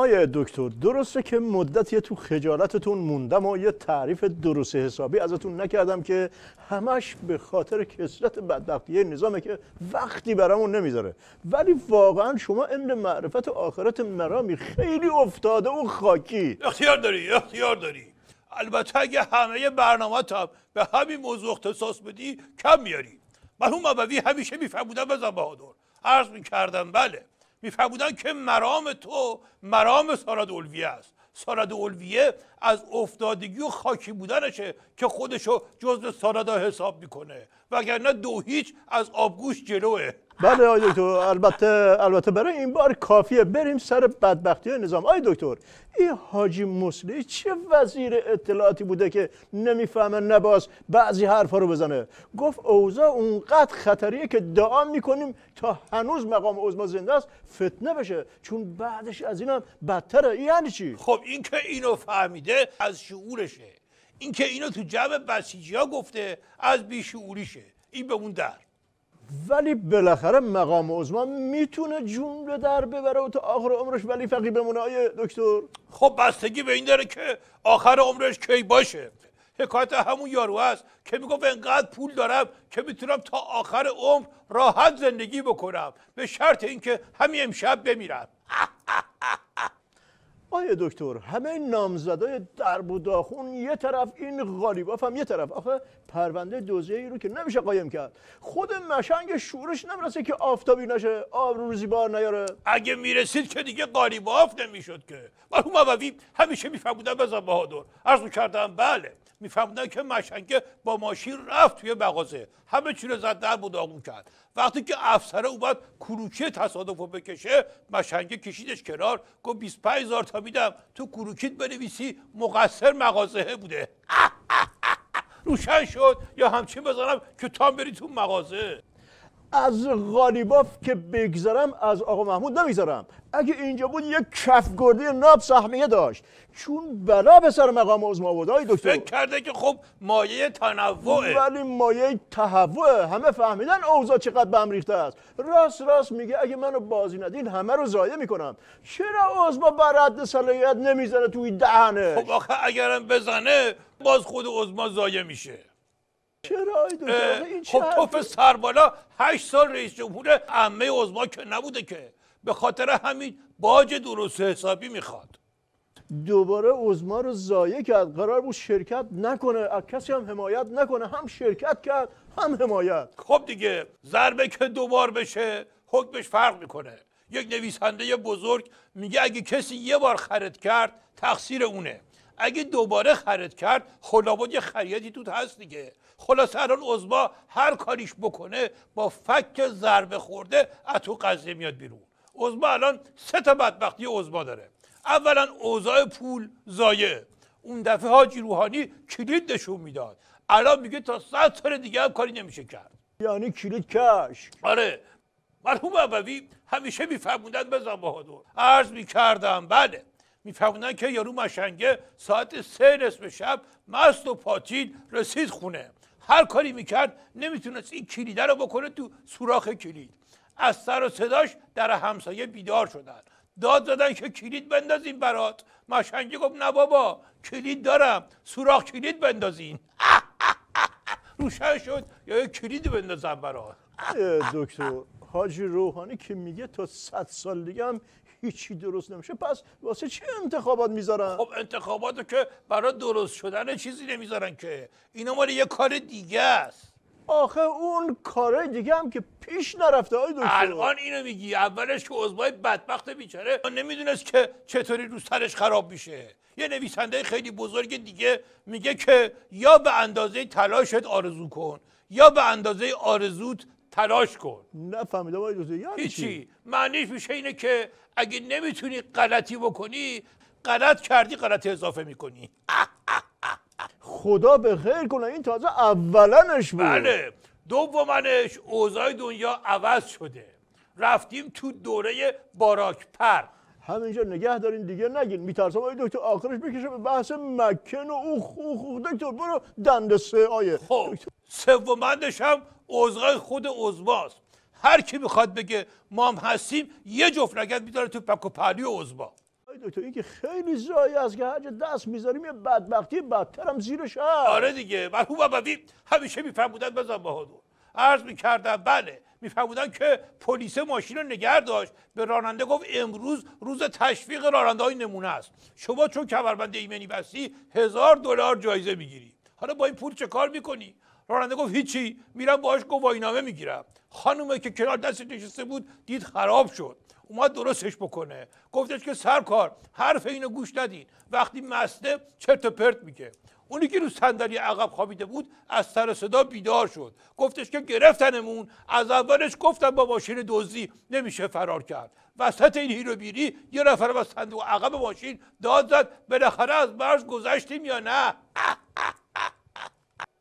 آیه دکتر درسته که مدتی تو خجالتتون موندم و یه تعریف درست حسابی ازتون نکردم که همش به خاطر کثرت بدبختی نظامه که وقتی برامون نمیذاره، ولی واقعا شما علم معرفت آخرت مرامی خیلی افتاده و خاکی. اختیار داری. البته اگه همه برنامه‌ت هم به همین موضوع اختصاص بدی کم میاری. مرحوم ابوی همیشه میفرمودن بزن بهادر، عرض میکردم بله، میفرمودن که مرام تو مرام ساراد اولویه است. ساراد اولویه از افتادگی و خاکی بودنشه که خودشو جزء سارادا حساب میکنه، وگرنه دو هیچ از آبگوش جلوه. بله آی دکتر، البته برای این بار کافیه بریم سر بدبختی نظام. آی دکتر، این حاجی مصلحی چه وزیر اطلاعاتی بوده که نمیفهمه نباز بعضی حرفا رو بزنه؟ گفت اوضاع اونقدر خطریه که دعا میکنیم تا هنوز مقام عظما زنده است فتنه بشه، چون بعدش از اینم بدتره. یعنی چی؟ خب این که اینو فهمیده از شعورشه، این که اینو تو جمع بسیجی‌ها گفته از بیشعوریشه. این به اون در. ولی بالاخره مقام عظما میتونه جون به در ببره و تا آخر عمرش ولی فقیه بمونه آیه دکتر. خب بستگی به این داره که آخر عمرش کی باشه. حکایت همون یارو هست که میگفت انقدر پول دارم که میتونم تا آخر عمر راحت زندگی بکنم به شرط اینکه همین امشب بمیرم. آیه دکتر، همه نامزدای درب و داخون یه طرف، این غالیباف هم یه طرف، آخه پرونده دوزیه‌ای رو که نمیشه قایم کرد. خود مشنگ شورش نمیرسه که آفتابی نشه، آب روزی بار نیاره. اگه میرسید که دیگه غالیباف نمیشد که. مرحوم ابوی همیشه میفهمودن بزن بهادر، عرض میکردم بله، میفهمودن که مشنگه با ماشین رفت توی مغازه، همه چی رو زد در و داغون کرد. وقتی که افسره اومد کروکی تصادف رو بکشه، مشنگه کشیدش کنار، گفت 25000 تا میدم تو کروکیت بنویسی مقصر مغازه بوده. روشن شد یا همچین بزنم که تا بری تو مغازه. از غالیباف که بگذرم از آقا محمود نمیذارم. اگه اینجا بود یک کفگردی ناب سهمیه داشت، چون بلا به سر مقام عظما بود. آی دکتر فکر کرده که خب مایه تنوعه، ولی مایه تهوعه. همه فهمیدن اوضاع چقدر به هم ریخته است. راست میگه اگه منو بازی ندین همه رو ضایع میکنم. چرا عظما بر حد صلاحیت نمیزنه توی دهنه؟ خب آخه اگرم بزنه باز خود عظما ضایع میشه. چرا آی دکتر؟ این خب توف سربالا 8 سال رئیس جمهور عمه عظما که نبوده که، به خاطر همین باج درست حسابی میخواد. دوباره عظما رو ضایع کرد. قرار بود شرکت نکنه، از کسی هم حمایت نکنه، هم شرکت کرد هم حمایت. خب دیگه ضربه که دوبار بشه حکمش فرق میکنه. یک نویسنده بزرگ میگه اگه کسی یه بار خرید کرد تقصیر اونه، اگه دوباره خرید کرد خلابات یه خریتی توت هست دیگه. خلاصه الان عظما هر کاریش بکنه با فک ضربه خورده از تو قضیه میاد بیرون. عظما الان 3 تا بدبختی عظما داره. اولا اوضاع پول ضایع. اون دفعه حاجی روحانی کلید نشون میداد، الان میگه تا 100 سال دیگه هم کاری نمیشه کرد. یعنی کلید کش. آره. مرحوم ابوی همیشه میفرمودن بزن بهادر، عرض میکردم بله، میفرمودن که یارو مشنگه ساعت 3 نصف شب مست و پاتیل رسید خونه، هر کاری میکرد نمیتونست این کلیده رو بکنه تو سوراخ کلید. از سر و صداش در همسایه بیدار شدن، داد زدن که کلید بندازین برات. مشنگه گفت نه بابا کلید دارم، سوراخ کلید بندازین. روشن شد یا کلید بندازم برات. دکتر حاجی روحانی که میگه تا 100 سال دیگه هم هیچی درست نمیشه، پس واسه چه انتخابات میذارن؟ خب انتخاباتو که برای درست شدن چیزی نمیذارن که، اینا مال یه کار دیگه است. آخه اون کارهای دیگه هم که پیش نرفته های دکتر. الان اینو میگی، اولش که عضوای بدبخت بیچاره نمیدونست که چطوری رو سرش خراب میشه. یه نویسنده خیلی بزرگ دیگه میگه که یا به اندازه تلاشت آرزو کن یا به اندازه آرزوت تلاش کن. نفهمیدم های دکتر یعنی هیچی. معنیش میشه اینه که اگه نمیتونی غلطی بکنی، غلط کردی غلطی اضافه میکنی. خدا به خیر کنه، این تازه اولنش بود. بله. دومنش اوضاع دنیا عوض شده، رفتیم تو دوره باراک پر. همینجا نگه دارین دیگه نگین، میترسم آیه دکتر آخرش بکشه به بحث مکن و اوخ دکتر برو دنده 3 آیه. خب سومندش هم اوضاع خود عظماست. هر کی میخواد بگه ما هم هستیم یه جفت لگد میداره تو پک و پهلوی عظما. آی دکتر این که خیلی زایی است که هر جا دست میذاریم یه بدبختی بدتر هم زیرش هست. آره دیگه مرحوم ابوی همیشه میفرمودن بزن بهادر. عرض میکردم بله میفرمودن که پلیس ماشین رو نگه داشت، به راننده گفت امروز روز تشویق راننده های نمونه است، شما چون کمربند ایمنی بستی $1000 جایزه میگیری. حالا با این پول چه کار میکنی؟ راننده گفت هیچی، میرم باهاش گواهینامه میگیرم. خانومه که کنار دست نشسته بود دید خراب شد، اومد درستش بکنه. گفتش که سرکار حرف اینو گوش ندین، وقتی مسته چرت و پرت میگه. اونی که رو صندلی عقب خوابیده بود از سر صدا بیدار شد، گفتش که گرفتنمون، از اولش گفتم با ماشین دزدی نمیشه فرار کرد. وسط این هیرو بیری یه نفر از صندوق عقب ماشین داد زد بالاخره از مرز گذشتیم یا نه؟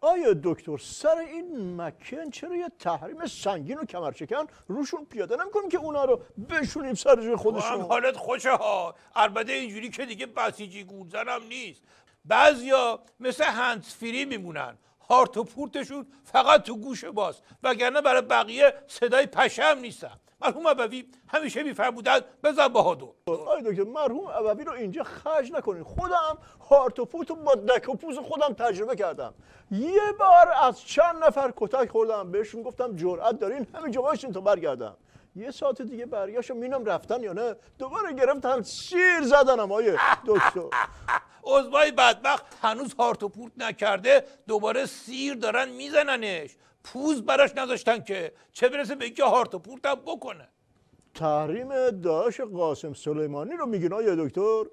آیا دکتر سر این مکن چرا یه تحریم سنگین و کمرشکن روشون پیاده نمی‌کنیم که اونا رو بشونیم سر جای خودشون؟ حالت خوشه ها. البته اینجوری که دیگه بسیجی گورزن هم نیست. بعضیا مثل هندزفری میمونن، هارت و پورتشون فقط تو گوش باز، وگرنه برای بقیه صدای پشم نیستن. مرحوم ابوی همیشه میفرمودن بزن بهادر. آی دکتر مرحوم ابوی رو اینجا خرج نکنین، خودم هارت و پورت رو با دک و پوز خودم تجربه کردم. یه بار از چند نفر کتک خوردم، بهشون گفتم جرأت دارین همینجا وایسین تا برگردم. یه ساعت دیگه برگشتم میبینم رفتن یا نه، دوباره گرفتن سیر زدنم. آیه دکتر عضوای بدبخت هنوز هارت و پورت نکرده دوباره سیر دارن میزننش، پوز براش نذاشتن که چه برسه به اینکه هارت و پورت هم بکنه. تحریم داعش قاسم سلیمانی رو میگین آیه دکتر؟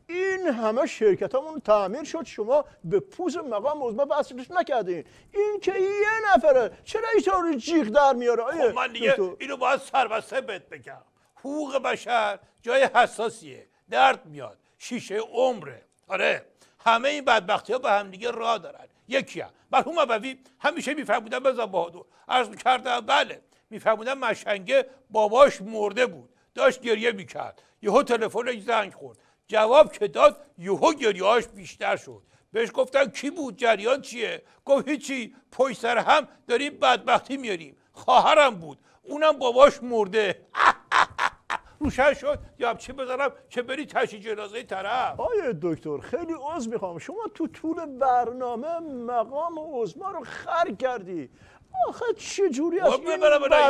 این همه شرکتامون تعمیر شد، شما به پوز مقام عظما وصلش نکردین. این که یه نفره چرا اینطوری جیغ در میاره؟ آیه من دیگه اینو باید سربسته بهت بگم، حقوق بشر جای حساسیه، درد میاد، شیشه عمره. آره همه این بدبختی ها به هم دیگه راه دارن. یکی هم مرحوم ابوی همیشه میفرمودن بزن بهادر. عرض میکردم بله میفرمودن مشنگه باباش مرده بود، داشت گریه میکرد، یهو تلفنش زنگ خورد، جواب که داد یهو گریه‌اش بیشتر شد. بهش گفتن کی بود، جریان چیه؟ گفت هیچی، پشت سر هم داریم بدبختی میاریم. خواهرم بود اونم باباش مرده. روشن شد یا چی بذارم که بری تشییع جنازه طرف. آیه دکتر خیلی عذر میخوام، شما تو طول برنامه مقام عظما رو خر کردی. آخه چه جوری است این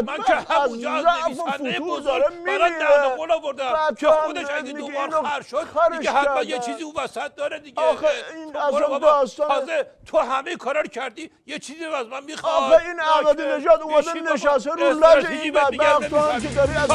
من که همونجا از نویسنده بزرگ برای درد قول آوردم که خودش اگه دوبار خر شد دیگه حتما یه چیزی اون وسط داره دیگه. آخه این از اون داستان تازه تو همه کارا رو کردی یه چیزی از من میخواد. آخه این احمدی نژاد اومده نشسته رو لج این بدبخت، تو هم که داری از